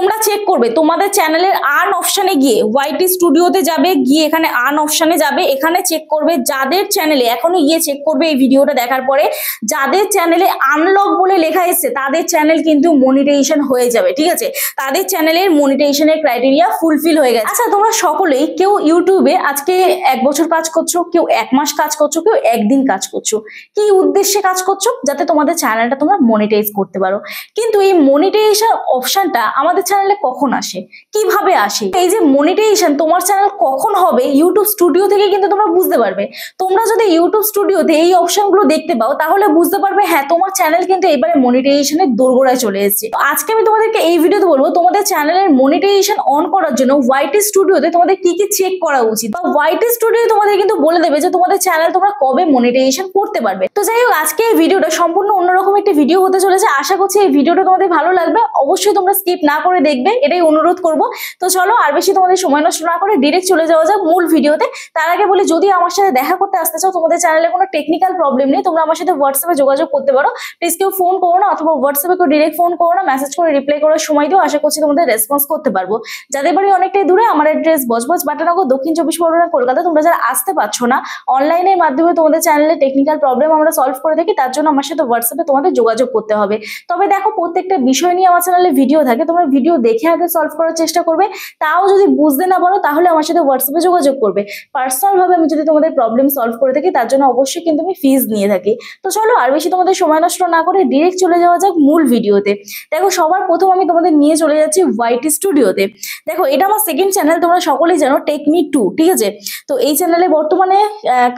তোমরা চেক করবে তোমাদের চ্যানেলের আর্ন অপশনে গিয়ে ওয়াইটি স্টুডিওতে যাবে, গিয়ে এখানে আর্ন অপশনে যাবে, এখানে চেক করবে যাদের চ্যানেলে এখনই গিয়ে চেক করবে এই ভিডিওটা দেখার পরে যাদের চ্যানেলে আনলক বলে লেখা এসেছে তাদের চ্যানেল কিন্তু মনিটাইজেশন হয়ে যাবে, ঠিক আছে? তাদের চ্যানেলের মনিটাইজেশনের ক্রাইটেরিয়া ফুলফিল হয়ে গেছে। আচ্ছা, তোমরা সকলেই কেউ ইউটিউবে আজকে 1 বছর কাজ করছো, কেউ 1 মাস কাজ করছো, কেউ 1 দিন কাজ করছো। কি উদ্দেশ্যে কাজ করছো? যাতে তোমাদের চ্যানেলটা তোমরা মনিটাইজ করতে পারো। কিন্তু এই মনিটাইজেশন অপশনটা আমাদের চ্যানেলে কখন আসে, কিভাবে আসে? এই যে মনিটাইজেশন তোমার চ্যানেল কখন হবে ইউটিউব স্টুডিও থেকে কিন্তু তোমরা বুঝতে পারবে। তোমরা যদি ইউটিউব স্টুডিওতে এই অপশনগুলো দেখতে পাও তাহলে বুঝতে পারবে হ্যাঁ তোমার চ্যানেল কিন্তু এবারে মনিটাইজেশনের দোরগোড়ায় চলে এসেছে। আজকে আমি তোমাদেরকে এই ভিডিওতে বলবো তোমাদের চ্যানেলের মনিটাইজেশন অন করার জন্য ওয়াইটি স্টুডিওতে তোমাদের কি কি চেক করা উচিত, বা ওয়াইটি স্টুডিও তোমাদের কিন্তু বলে দেবে যে তোমাদের চ্যানেল তোমরা কবে মনিটাইজেশন করতে পারবে। তো যাই হোক, আজকে এই ভিডিওটা সম্পূর্ণ অন্যরকম একটা ভিডিও হতে চলেছে। আশা করছি এই ভিডিওটা তোমাদের ভালো লাগবে। অবশ্যই তোমরা স্কিপ না করে দেখবে, এটাই অনুরোধ করব। তো চলো আর বেশি তোমাদের সময় নষ্ট না করে ডিরেক্ট চলে যাওয়া যাক মূল ভিডিওতে। তার আগে বলি, যদি আমার সাথে দেখা করতে আসতে চাও, তোমাদের চ্যানেলে কোনো টেকনিক্যাল প্রবলেম নেই, তোমরা আমার সাথে হোয়াটসঅ্যাপে যোগাযোগ করতে পারো। প্লিজ কেউ ফোন করো না, অথবা হোয়াটসঅ্যাপে কেউ ডিরেক্ট ফোন করো না, মেসেজ করে রিপ্লাই করার সময় দিও। আশা করছি তোমাদের রেসপন্স করতে পারবো। যাদের বাড়ি অনেকটাই দূরে, আমার অ্যাড্রেস বজবজ বাটানগর, দক্ষিণ 24 পরগনা, কলকাতা। তোমরা যারা আসতে পারছো না, অনলাইনের মাধ্যমে তোমাদের চ্যানেলে টেকনিক্যাল প্রবলেম আমরা সলভ করে থাকি, তার জন্য আমার সাথে হোয়াটসঅ্যাপে তোমাদের যোগাযোগ করতে হবে। তবে দেখো, প্রত্যেকটা বিষয় নিয়ে আমার চ্যানেলে ভিডিও থাকে, তোমরা ভিডিও দেখে আগে সলভ করার চেষ্টা করবে। তাও যদি বুঝতে না পারো তাহলে আমার সাথে হোয়াটসঅ্যাপে যোগাযোগ করবে। পার্সোনাল ভাবে আমি যদি তোমাদের প্রবলেম সলভ করে থাকি, তার জন্য অবশ্যই কিন্তু আমি ফিজ নিয়ে থাকি। তো চলো আর বেশি তোমাদের সময় নষ্ট না করে ডিরেক্ট চলে যাওয়া যাক মূল ভিডিওতে। দেখো, সবার প্রথম আমি তোমাদের নিয়ে চলে যাচ্ছি ওয়াইটি স্টুডিওতে। দেখো, এটা আমার সেকেন্ড চ্যানেল, তোমরা সকলেই জানো, টেকমি2, ঠিক আছে? তো এই চ্যানেলে বর্তমানে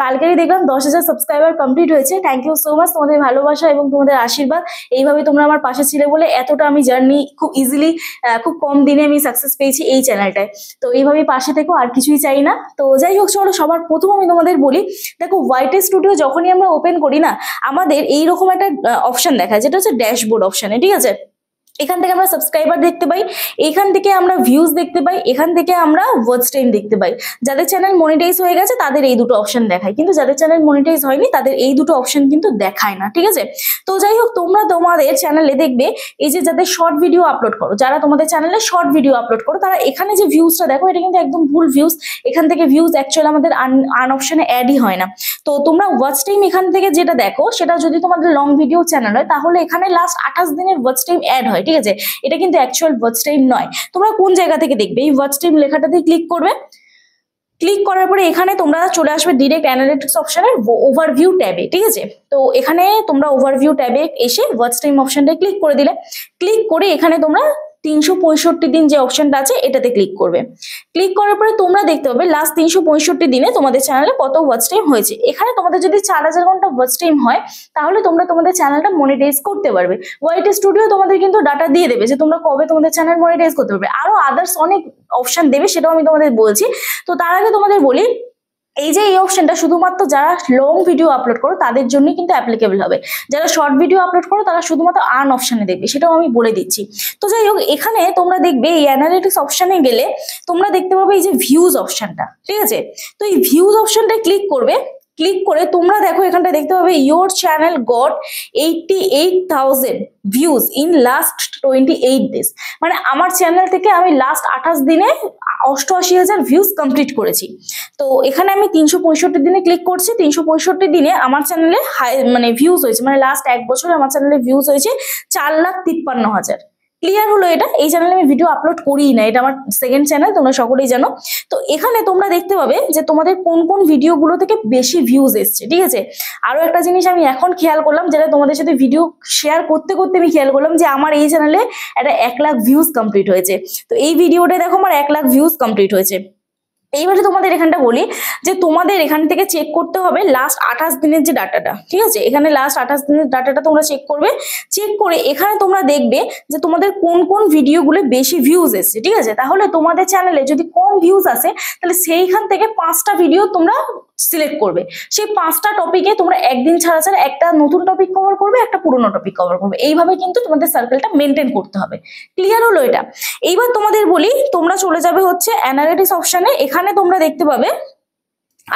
কালকেরই দেখলাম 10,000 সাবস্ক্রাইবার কমপ্লিট হয়েছে। থ্যাংক ইউ সো মাচ তোমাদের ভালোবাসা এবং তোমাদের আশীর্বাদ। এইভাবে তোমরা আমার পাশে ছিলে বলে এতটা আমি জার্নি খুব ইজিলি, খুব কম দিনে আমি সাকসেস পেয়েছি এই চ্যানেলটায়। তো এইভাবেই পাশে থেকো, আর কিছুই চাই না। তো যাই হোক, চলো সবার প্রথম আমি তোমাদের বলি, দেখো ওয়াইটি স্টুডিও যখনই আমরা ওপেন করি না, আমাদের এইরকম একটা অপশন দেখায়, যেটা হচ্ছে ড্যাশবোর্ড অপশনে, ঠিক আছে? এখান থেকে আমরা সাবস্ক্রাইবার দেখতে পাই, এখান থেকে আমরা ভিউজ দেখতে পাই, এখান থেকে আমরা ওয়াচ টাইম দেখতে পাই। যাদের চ্যানেল মনিটাইজ হয়ে গেছে তাদের এই দুটো অপশন দেখায়, কিন্তু যাদের চ্যানেল মনিটাইজ হয়নি তাদের এই দুটো অপশন কিন্তু দেখায় না, ঠিক আছে? তো যাই হোক, তোমরা তোমাদের চ্যানেলে দেখবে এই যে যাদের শর্ট ভিডিও আপলোড করো, যারা তোমাদের চ্যানেলে শর্ট ভিডিও আপলোড করো, তারা এখানে যে ভিউজটা দেখো, এটা কিন্তু একদম ভুল ভিউজ। এখান থেকে ভিউজ অ্যাকচুয়ালি আমাদের আন অপশনে অ্যাডই হয় না। তো তোমরা ওয়াচ টাইম এখান থেকে যেটা দেখো, সেটা যদি তোমাদের লং ভিডিও চ্যানেল হয় তাহলে এখানে লাস্ট 28 দিনের ওয়াচ টাইম অ্যাড হয়, ঠিক আছে? এটা কিন্তু অ্যাকচুয়াল ওয়াচ টাইম নয়। তোমরা কোন জায়গা থেকে দেখবে, এই ওয়াচ টাইম লেখাটাতে ক্লিক করবে। ক্লিক করার পরে এখানে তোমরা চলে আসবে ডিরেক্ট অ্যানালিটিক্স অপশনের ওভারভিউ ট্যাবে, ঠিক আছে? তো এখানে তোমরা ওভারভিউ ট্যাবে এসে ওয়াচ টাইম অপশনটা ক্লিক করে দিলে। ক্লিক করে এখানে তোমরা 365 দিন যে অপশনটা আছে এটাতে ক্লিক করবে। ক্লিক করার পরে তোমরা দেখতে পাবে লাস্ট 365 দিনে তোমাদের চ্যানেলে কত ওয়াচ টাইম হয়েছে। এখানে তোমাদের যদি 4000 ঘন্টা ওয়াচ টাইম হয় তাহলে তোমরা তোমাদের চ্যানেলটা মনিটাইজ করতে পারবে। ওয়াইটি স্টুডিও তোমাদের কিন্তু ডাটা দিয়ে দেবে যে তোমরা কবে তোমাদের চ্যানেল মনিটাইজ করতে পারবে। আরো আদার্স অনেক অপশন দেবে, সেটাও আমি তোমাদের বলছি। তো তার আগে তোমাদের বলি, এই যে এই অপশনটা শুধুমাত্র যারা লং ভিডিও আপলোড করো তাদের জন্যই কিন্তু অ্যাপ্লিকেবল হবে। যারা শর্ট ভিডিও আপলোড করো তারা শুধুমাত্র আর্ন অপশনে দেখবে, সেটাও আমি বলে দিচ্ছি। তো যাই হোক, এখানে তোমরা দেখবে এই অ্যানালিটিক্স অপশনে গেলে তোমরা দেখতে পাবে এই যে ভিউজ অপশনটা, ঠিক আছে? তো এই ভিউজ অপশনটা ক্লিক করবে। ক্লিক করে তোমরা দেখো এখানটা দেখতে পাবে your channel goat 88,000 views in last 28 days. মানে আমার চ্যানেল থেকে আমি লাস্ট 28 দিনে 88,000 ভিউজ কমপ্লিট করেছি। তো এখানে আমি 365 দিনে ক্লিক করছি। 365 দিনে আমার চ্যানেলে মানে ভিউজ হয়েছে, মানে লাস্ট 1 বছরে আমার চ্যানেলে ভিউজ হয়েছে 4,53,000। ক্লিয়ার হলো এটা? এই চ্যানেলে আমি ভিডিও আপলোড করি না, এটা আমার সেকেন্ড চ্যানেল, তোমরা সকলেই জানো। তো এখানে তোমরা দেখতে পাবে যে তোমাদের কোন কোন ভিডিওগুলো থেকে বেশি ভিউজ এসছে, ঠিক আছে? আরো একটা জিনিস আমি এখন খেয়াল করলাম, যেটা তোমাদের সাথে ভিডিও শেয়ার করতে করতে আমি খেয়াল করলাম যে আমার এই চ্যানেলে একটা 1 লাখ ভিউজ কমপ্লিট হয়েছে। তো এই ভিডিওটা দেখো আমার 1 লাখ ভিউজ কমপ্লিট হয়েছে। এইবারে তোমাদের এখানটা বলি যে তোমাদের এখান থেকে চেক করতে হবে লাস্ট 28 দিনের যে ডাটাটা, ঠিক আছে? এখানে লাস্ট 28 দিনের ডাটাটা তোমরা চেক করবে। চেক করে এখানে তোমরা দেখবে যে তোমাদের কোন কোন ভিডিওগুলো বেশি ভিউজ এসছে, ঠিক আছে? তাহলে তোমাদের চ্যানেলে যদি কম ভিউজ আসে তাহলে সেইখান থেকে 5টা ভিডিও তোমরা সিলেক্ট করবে। সেই 5টা টপিকে তোমরা একদিন ছাড়া ছাড়া একটা নতুন টপিক কভার করবে, একটা পুরোনো টপিক কভার করবে। এইভাবে কিন্তু তোমাদের সার্কেলটা মেনটেন করতে হবে। ক্লিয়ার হলো এটা? এইবার তোমাদের বলি, তোমরা চলে যাবে হচ্ছে অ্যানালিটিক্স অপশনে। এখানে তোমরা দেখতে পাবে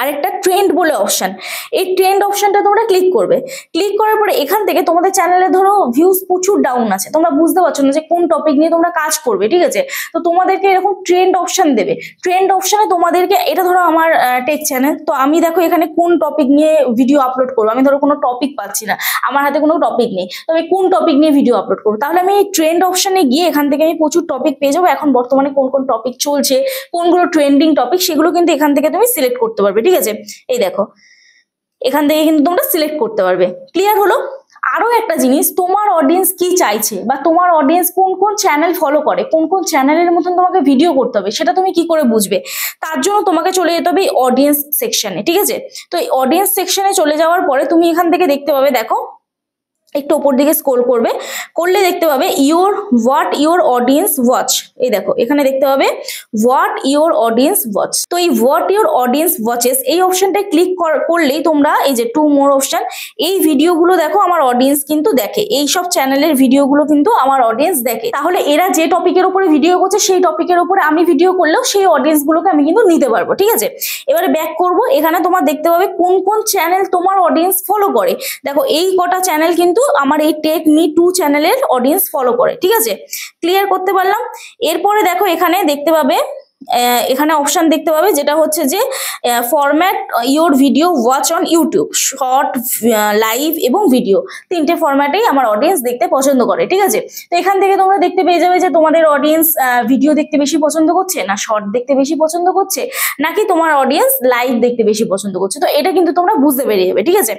আরেকটা ট্রেন্ড বলে অপশন, এই ট্রেন্ড অপশনটা তোমরা ক্লিক করবে। ক্লিক করার পরে এখান থেকে তোমাদের চ্যানেলে ধরো ভিউজ প্রচুর ডাউন আছে, তোমরা বুঝতে পারছো না যে কোন টপিক নিয়ে তোমরা কাজ করবে, ঠিক আছে? তো তোমাদেরকে এরকম ট্রেন্ড অপশন দেবে। ট্রেন্ড অপশনে তোমাদেরকে, এটা ধরো আমার টেক চ্যানেল, তো আমি দেখো এখানে কোন টপিক নিয়ে ভিডিও আপলোড করবো, আমি ধরো কোনো টপিক পাচ্ছি না, আমার হাতে কোনো টপিক নেই, তো আমি কোন টপিক নিয়ে ভিডিও আপলোড করবো, তাহলে আমি এই ট্রেন্ড অপশনে গিয়ে এখান থেকে আমি প্রচুর টপিক পেয়ে যাবো। এখন বর্তমানে কোন কোন টপিক চলছে, কোনগুলো ট্রেন্ডিং টপিক, সেগুলো কিন্তু এখান থেকে তুমি সিলেক্ট করতে পারবে, ঠিক আছে? এই দেখো এখান থেকে কিন্তু তোমরা সিলেক্ট করতে পারবে। ক্লিয়ার হলো? আরো একটা জিনিস, তোমার অডিয়েন্স কি চাইছে বা তোমার অডিয়েন্স কোন কোন চ্যানেল ফলো করে, কোন কোন চ্যানেলের মতন তোমাকে ভিডিও করতে হবে, সেটা তুমি কি করে বুঝবে? তার জন্য তোমাকে চলে যেতে হবে অডিয়েন্স সেকশনে, ঠিক আছে? তো এই অডিয়েন্স সেকশনে চলে যাওয়ার পরে তুমি এখান থেকে দেখতে পাবে, দেখো একটু উপর দিকে স্ক্রল করবে, করলে দেখতে পাবে হোয়াট ইওর অডিয়েন্স ওয়াচ। এই দেখো এখানে দেখতে পাবে হোয়াট ইওর অডিয়েন্স ওয়াচ। তো এই হোয়াট ইওর অডিয়েন্স ওয়াচেস এই অপশনটায় ক্লিক করলেই তোমরা এই যে টু মোর অপশন, এই ভিডিওগুলো দেখো আমার অডিয়েন্স কিন্তু দেখে, এই সব চ্যানেলের ভিডিওগুলো কিন্তু আমার অডিয়েন্স দেখে। তাহলে এরা যে টপিকের উপরে ভিডিও করছে সেই টপিকের উপরে আমি ভিডিও করলেও সেই অডিয়েন্স গুলোকে আমি কিন্তু নিতে পারবো, ঠিক আছে? এবারে ব্যাক করব, এখানে তোমার দেখতে পাবে কোন কোন চ্যানেল তোমার অডিয়েন্স ফলো করে। দেখো এই কটা চ্যানেল কিন্তু আমার এই টেক মি 2 চ্যানেলের অডিয়েন্স ফলো করে, ঠিক আছে? ক্লিয়ার করতে পারলাম? এরপরে দেখো এখানে দেখতে পাবে, এখানে অপশন দেখতে পাবে যেটা হচ্ছে যে format your video watch on YouTube, short, live এবং ভিডিও, তিনটে ফরম্যাটেই আমার অডিয়েন্স দেখতে পছন্দ করে, ঠিক আছে? তো এখান থেকে তোমরা দেখতে পেয়ে যাবে যে তোমাদের অডিয়েন্স ভিডিও দেখতে বেশি পছন্দ করছে, না শর্ট দেখতে বেশি পছন্দ করছে, নাকি তোমার অডিয়েন্স লাইভ দেখতে বেশি পছন্দ করছে। তো এটা কিন্তু তোমরা বুঝতে পেরে যাবে, ঠিক আছে?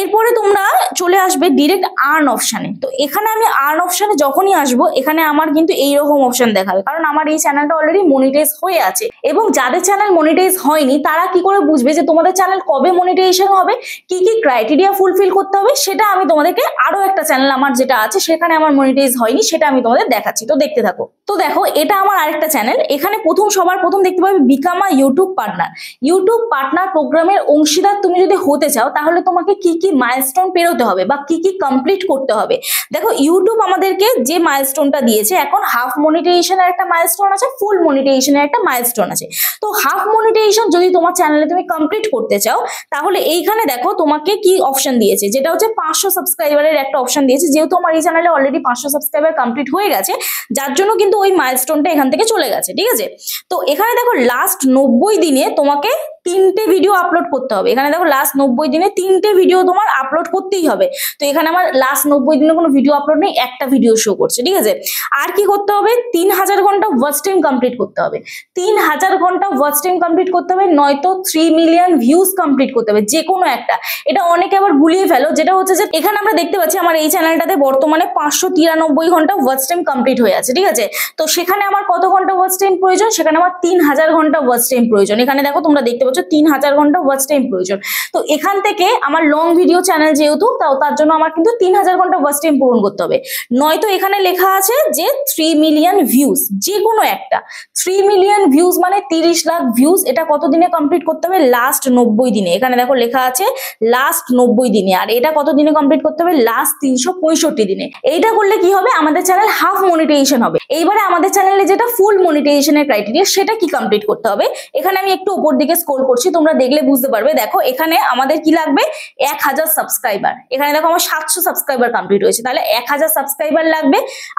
এরপরে তোমরা চলে আসবে ডিরেক্ট আর্ন অপশানে। তো এখানে আমি আর্ন অপশানে যখনই আসবো, এখানে আমার কিন্তু এইরকম অপশন দেখাবে, কারণ আমার এই চ্যানেলটা অলরেডি মনিটাইজ হয়ে আছে। এবং যাদের চ্যানেল মনিটাইজ হয়নি তারা কি করে বুঝবে যে তোমাদের চ্যানেল কবে মনিটাইজেশন হবে, কি কি ক্রাইটেরিয়া ফুলফিল করতে হবে, সেটা আমি তোমাদেরকে আরো একটা চ্যানেল আমার যেটা আছে সেখানে আমার মনিটাইজ হয়নি সেটা আমি তোমাদের দেখাচ্ছি। তো দেখতে থাকো। তো দেখো এটা আমার আরেকটা চ্যানেল, এখানে সবার প্রথম দেখতে পাবে become a YouTube partner. YouTube partner প্রোগ্রামের অংশীদার তুমি যদি হতে চাও তাহলে তোমাকে কি কি মাইলস্টোন পেরোতে হবে বা কি কি কমপ্লিট করতে হবে। দেখো ইউটিউব আমাদেরকে যে মাইলস্টোনটা দিয়েছে, এখন হাফ মনিটাইজেশনের একটা মাইলস্টোন আছে, ফুল মনিটাইজেশনের একটা মাইলস্টোন আছে। তো হাফ মনিটাইজেশন যদি তোমার চ্যানেলে তুমি কমপ্লিট করতে চাও তাহলে এইখানে দেখো তোমাকে কি অপশন দিয়েছে, যেটা হচ্ছে 500 সাবস্ক্রাইবারের একটা অপশন দিয়েছে। যেহেতু আমার এই চ্যানেলে অলরেডি 500 সাবস্ক্রাইবার কমপ্লিট হয়ে গেছে, যার জন্য কিন্তু ওই মাইলস্টোনটা এখান থেকে চলে গেছে, ঠিক আছে? তো এখানে দেখো লাস্ট 90 দিনে তোমাকে 3টে ভিডিও আপলোড করতে হবে। এখানে দেখো লাস্ট 90 দিনে 3টে ভিডিও তোমার আপলোড করতেই হবে। তো এখানে আমার লাস্ট 90 দিনে কোনো ভিডিও আপলোড নেই, একটা ভিডিও শো করছে, ঠিক আছে? আর কি করতে হবে, 3000 ঘন্টা ওয়াচ টাইম কমপ্লিট করতে হবে। 3000 ঘন্টা ওয়াচ টাইম কমপ্লিট করতে হবে, নয়তো 3 মিলিয়ন ভিউজ কমপ্লিট করতে হবে, যে কোনো একটা। এটা অনেকে আবার ভুলিয়ে ফেলো, যেটা হচ্ছে যে এখানে আমরা দেখতে পাচ্ছি আমার এই চ্যানেলটাতে বর্তমানে 593 ঘন্টা ওয়াচ টাইম কমপ্লিট হয়ে আছে, ঠিক আছে? তো সেখানে আমার কত ঘন্টা ওয়াচ টাইম প্রয়োজন, সেখানে আমার 3000 ঘন্টা ওয়াচ টাইম প্রয়োজন। এখানে দেখো তোমরা দেখতে পাচ্ছ 3000 ঘন্টা ওয়াচ টাইম প্রয়োজন। তো এখান থেকে আমার লং ভিডিও চ্যানেল যেহেতু, তার জন্য আমার কিন্তু 3000 ঘন্টা ওয়াচ টাইম পূরণ করতে হবে। নয়তো এখানে লেখা আছে যে 3 মিলিয়ন ভিউজ, যে কোনো একটা। 3 মিলিয়ন ভিউজ মানে 30 লাখ ভিউজ, এটা কত দিনে কমপ্লিট করতে হবে, লাস্ট 90 দিনে। এখানে দেখো লেখা আছে লাস্ট 90 দিনে। আর এটা কত দিনে কমপ্লিট করতে হবে, লাস্ট 365 দিনে। এইটা করলে কি হবে, আমাদের চ্যানেল হাফ মনিটাইজেশন হবে। এইবারে আমাদের চ্যানেলে যেটা ফুল মনিটাইজেশনের ক্রাইটেরিয়া, সেটা কি কমপ্লিট করতে হবে। এখানে আমি একটু উপর দিকে স্ক্রল করছি, তোমরা দেখলে বুঝতে পারবে। দেখো এখানে আমাদের কি লাগবে, 1000 সাবস্ক্রাইবার। এখানে দেখো আমার 700 সাবস্ক্রাইবার কমপ্লিট হয়েছে, তাহলে 1000 সাবস্ক্রাইবার লাগবে।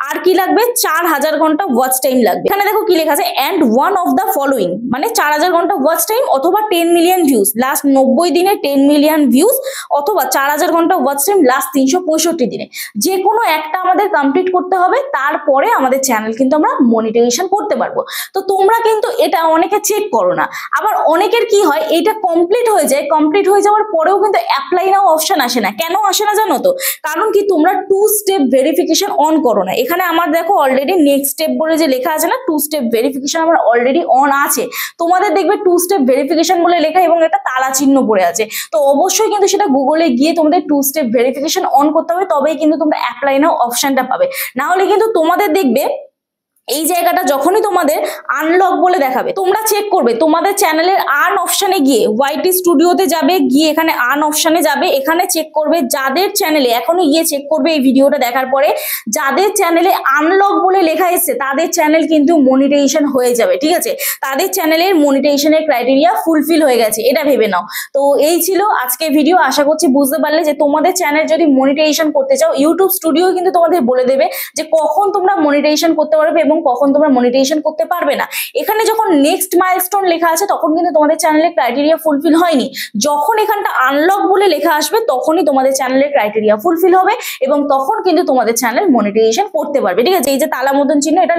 আর কি লাগবে, 4000 ঘন্টা ওয়াচ টাইম লাগবে। এখানে দেখো কি লেখা আছে, and one of the following, মানে 4000 ঘন্টা ওয়াচ টাইম অথবা 10 মিলিয়ন ভিউজ লাস্ট 90 দিনে, 10 মিলিয়ন ভিউজ অথবা 4000 ঘন্টা ওয়াচ টাইম লাস্ট 365 দিনে। যে কোনো একটা আমাদের কমপ্লিট করতে হবে, তারপরে আমাদের চ্যানেল কিন্তু আমরা মনিটাইজেশন করতে পারবো। তো তোমরা কিন্তু এটা অনেকে চেক করো না। আবার অনেকের কি হয়, এটা কমপ্লিট হয়ে যায়, কমপ্লিট হয়ে যাওয়ার পরেও কিন্তু অ্যাপ্লাই নাও অপশন আসে না। কেন আসে না জানো তো? কারণ কি, তোমরা 2 স্টেপ ভেরিফিকেশন অন করো না। এখানে আমার দেখো অলরেডি নেক্সট স্টেপ বলে যে লেখা আছে না, 2 স্টেপ ভেরিফিকেশন আমার অলরেডি অন আছে। তোমাদের দেখবে 2 স্টেপ ভেরিফিকেশন বলে লেখা এবং এটা তালা চিহ্ন পড়ে আছে। তো অবশ্যই কিন্তু সেটা গুগলে গিয়ে তোমাদের 2 স্টেপ ভেরিফিকেশন অন করতে হবে, তবেই কিন্তু তোমরা অ্যাপ্লাই নাও অপশনটা পাবে। না হলে কিন্তু তোমাদের দেখবে এই জায়গাটা যখনই তোমাদের আনলক বলে দেখাবে তোমরা চেক করবে তোমাদের চ্যানেলের আর্ন অপশনে গিয়ে ওয়াইটি স্টুডিওতে যাবে, গিয়ে এখানে আর্ন অপশনে যাবে, এখানে চেক করবে যাদের চ্যানেলে এখনই গিয়ে চেক করবে এই ভিডিওটা দেখার পরে যাদের চ্যানেলে আনলক বলে লেখা এসছে তাদের চ্যানেল কিন্তু মনিটাইজেশন হয়ে যাবে। ঠিক আছে, তাদের চ্যানেলের মনিটাইজেশনের ক্রাইটেরিয়া ফুলফিল হয়ে গেছে, এটা ভেবে নাও। তো এই ছিল আজকে ভিডিও, আশা করছি বুঝতে পারলে যে তোমাদের চ্যানেল যদি মনিটাইজেশন করতে চাও ইউটিউব স্টুডিও কিন্তু তোমাদের বলে দেবে যে কখন তোমরা মনিটাইজেশন করতে পারবে এবং কখন তোমরা মনিটাইজেশন করতে পারবে না। এখানে যখন নেক্সট মাইলস্টোন লেখা আছে তখন কিন্তু তোমাদের চ্যানেলের ক্রাইটেরিয়া ফুলফিল হয়নি। যখন এখানটা আনলক বলে লেখা আসবে তখনই তোমাদের চ্যানেলের ক্রাইটেরিয়া ফুলফিল হবে এবং তখন কিন্তু তোমাদের চ্যানেল মনিটাইজেশন করতে পারবে। ঠিক আছে, এই যে তালা মতন চিহ্ন এটা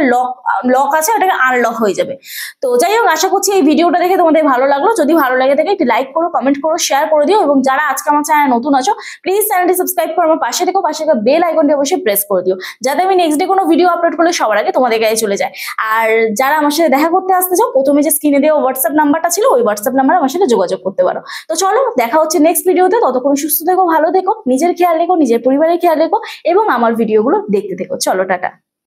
লক আছে, এটাকে আনলক হয়ে যাবে। তো যাই হোক, আশা করছি এই ভিডিওটা দেখে তোমাদের ভালো লাগলো। যদি ভালো লাগে থাকে একটু লাইক করো, কমেন্ট করো, শেয়ার করে দিও এবং যারা আজকে আমার চ্যানেল নতুন আছো প্লিজ চ্যানেলটি সাবস্ক্রাইব করো, আমার পাশে থেকো, পাশে বেল আইকনটি অবশ্যই প্রেস করে দিও যাতে আমি নেক্সট ডে কোনো ভিডিও আপলোড করলে সবার আগে তোমাদের কাছে চলে যায়। আর যারা আমার সাথে দেখা করতে আসতে চাও প্রথমে যে স্ক্রিনে দেওয়া হোয়াটসঅ্যাপ নাম্বারটা ছিল ওই হোয়াটসঅ্যাপ নাম্বারে আমার সাথে যোগাযোগ করতে পারো। তো চলো দেখা হচ্ছে নেক্সট ভিডিওতে, ততক্ষণ সুস্থ থেকো, ভালো থেকো, নিজের খেয়াল রেখো, নিজের পরিবারের খেয়াল রেখো এবং আমার ভিডিওগুলো দেখতে থেকো। চলো টাটা।